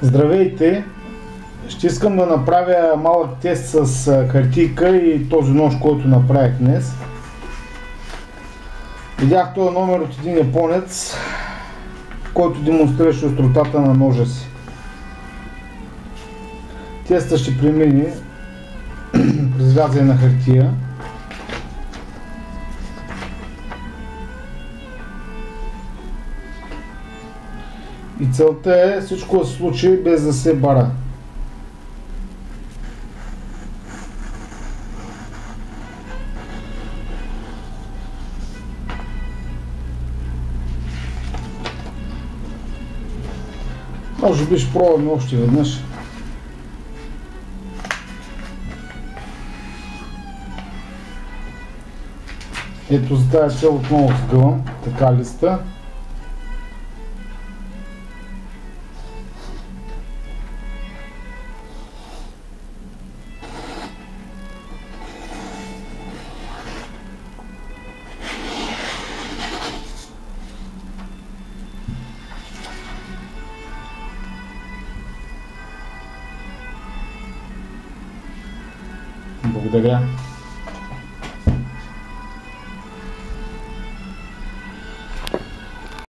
Здравейте! Ще искам да направя малък тест с хартийка и този нож, който направих днес. Видях този номер от един японец, който демонстрираше остротата на ножа си. Тестът ще премине през вязане на хартия. И целта е всичко да се случи без да се бара. Може би ще пробваме още веднъж. Ето за тази цел отново сгъвам така листа. Благодаря.